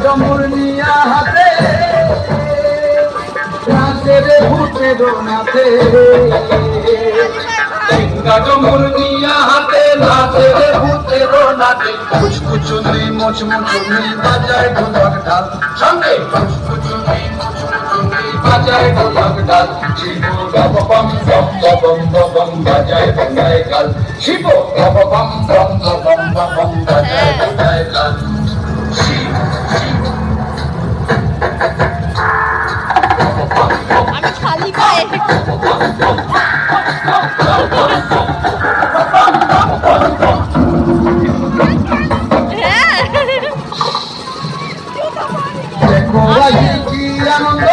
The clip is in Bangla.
ডমর নিয়া হাতে নাচে রে ভূতের নাচে, ডমর নিয়া হাতে নাচে রে ভূতের নাচে, কুচকুচুনি মুচমুচুনি বাজায় ঢোলক ঢাল, সঙ্গে কুচকুচুনি মুচমুচুনি বাজায় ঢোলক ঢাল, শিব গব বম বম বম বম বাজায় বাজায় গাল, শিব গব বম বম বম বম বাজায় বাজায় গাল। আমি খালি পায়ে দেখো কি আনন্দ,